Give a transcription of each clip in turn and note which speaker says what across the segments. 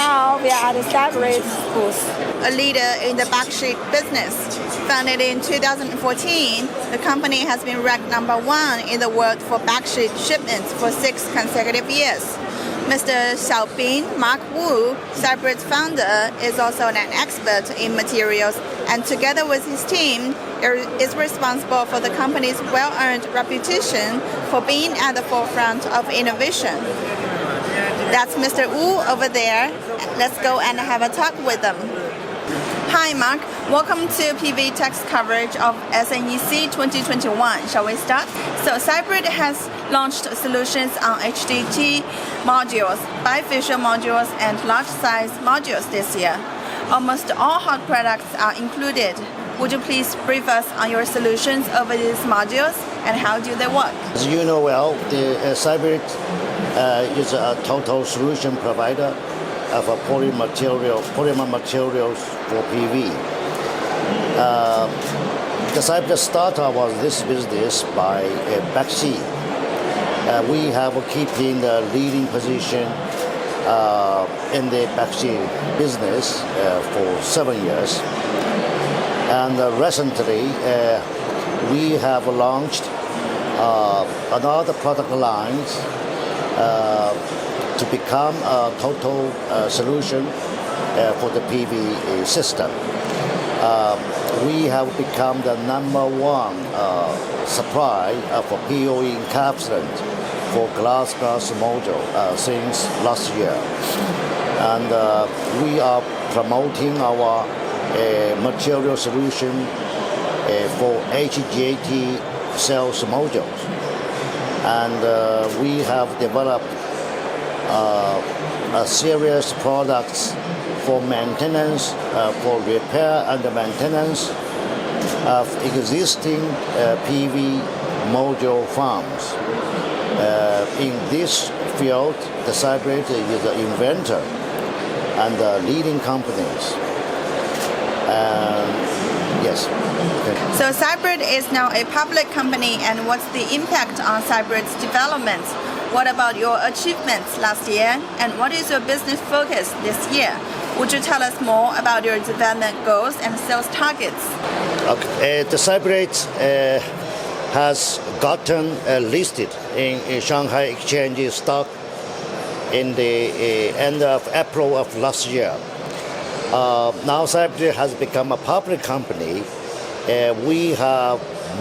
Speaker 1: now we are at the Cybrid booth.
Speaker 2: A leader in the backsheet business. Founded in 2014, the company has been ranked #1 in the world for backsheet shipments for 6 consecutive years. Mr. Xiaobin Mark Wu, Cybrid's founder, is also an expert in materials, and together with his team, is responsible for the company's well-earned reputation for being at the forefront of innovation. That's Mr. Wu over there. Let's go and have a talk with them. Hi, Mark. Welcome to PV Tech's coverage of SNEC 2021. Shall we start? So Cybrid has launched solutions on HDT modules, bifacial modules, and large-size modules this year. Almost all hot products are included. Would you please brief us on your solutions over these modules and how do they work?
Speaker 3: As you know well, the Cybrid is a total solution provider of polymer materials for PV. The Cybrid startup was this business by backsheet. We have keeping the leading position in the backsheet business for 7 years. And recently, we have launched another product lines to become a total solution for the PV system. We have become the #1 supply of a POE encapsulant for glass module since last year. And we are promoting our material solution for HGAT cells modules. And we have developed a series of products for maintenance, for repair and maintenance of existing PV module farms. In this field, the Cybrid is an inventor and leading companies. Yes. Okay.
Speaker 2: So Cybrid is now a public company, and what's the impact on Cybrid's development? What about your achievements last year, and what is your business focus this year? Would you tell us more about your development goals and sales targets?
Speaker 3: Okay. The Cybrid has gotten listed in Shanghai Exchange stock in the end of April of last year. Now Cybrid has become a public company. We have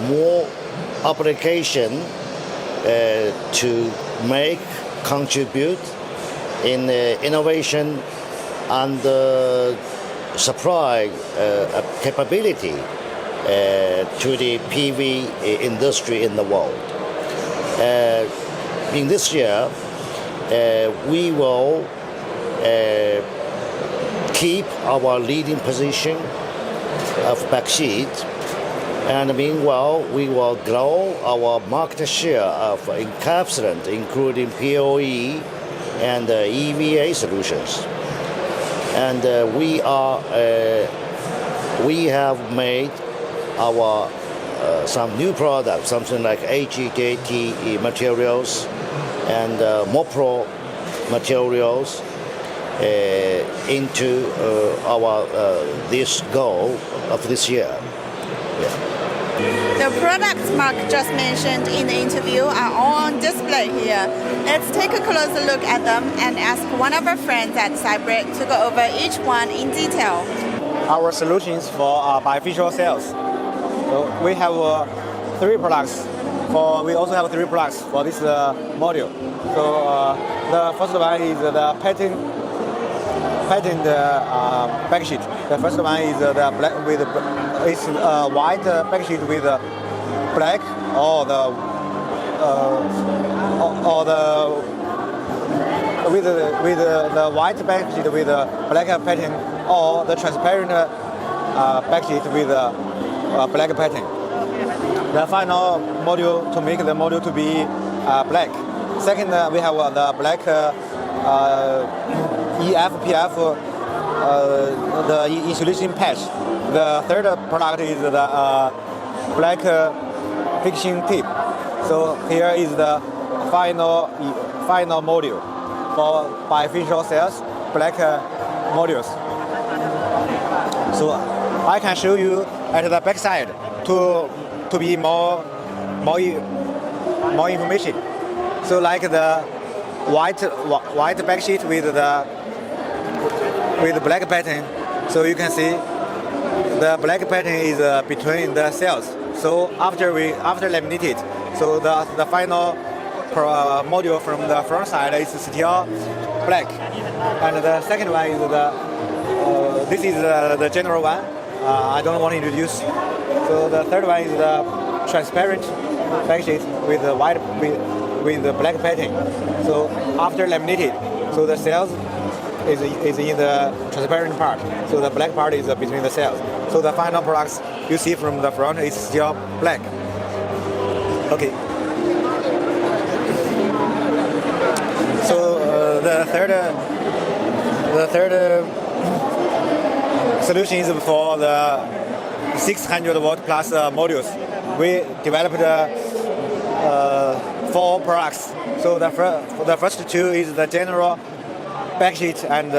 Speaker 3: more application to contribute in innovation and supply capability to the PV industry in the world. In this year, we will keep our leading position of backsheet, and meanwhile we will grow our market share of encapsulant, including POE and EVA solutions. And we have made our some new products, something like HGAT materials and MOPRO materials into our this goal of this year. Yeah.
Speaker 2: The products Mark just mentioned in the interview are all on display here. Let's take a closer look at them and ask one of our friends at Cybrid to go over each one in detail.
Speaker 4: Our solutions for bifacial cells. So we have 3 products. We also have 3 products for this module. So the first one is the patent backsheet. The first one is the black with it's white backsheet with black or the with the white backsheet with black pattern, or the transparent backsheet with black pattern. The final module to make the module to be black. Second, we have the black EFPF, the insulation patch. The third product is the black fixing tip. So here is the final module for bifacial cells. black modules. So I can show you at the back side to be more information. So like the white backsheet with black pattern. So you can see the black pattern is between the cells. So after laminated, so the final module from the front side is still black, and the second one is this is the general one. I don't want to introduce. So the third one is the transparent backsheet with the white with the black pattern. So after laminated, so the cells is in the transparent part. So the black part is between the cells. So the final products you see from the front is still black. Okay. So the third solution is for the 600 watt plus modules. We developed 4 products. So the first two is the general backsheet and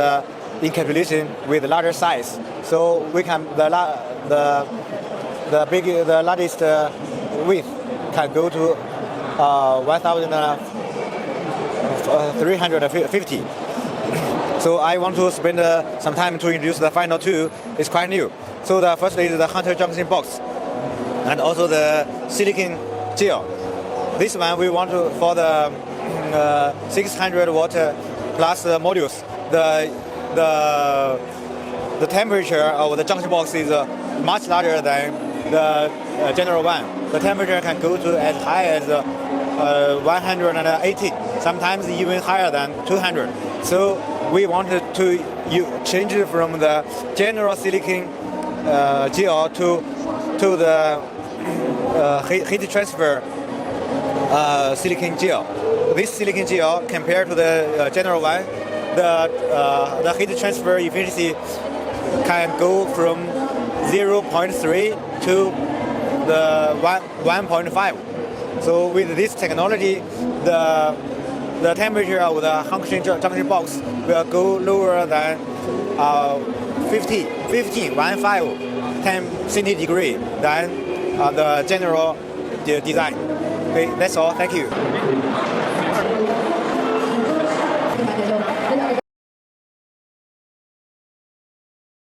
Speaker 4: encapsulation with larger size. So we can the largest width can go to 1,350. So I want to spend some time to introduce the final two. It's quite new. So the first is the Hunter junction box, and also the silicon gel. This one we want to for the 600 watt plus modules. The temperature of the junction box is much larger than the general one. The temperature can go to as high as 180, sometimes even higher than 200. So we wanted to change it from the general silicon gel to the heat transfer silicon gel. This silicon gel compared to the general one, the heat transfer efficiency can go from 0.3 to the 1.5. So with this technology, the temperature of the junction box will go lower than 10 centigrade than the general design. Okay, that's all. Thank you.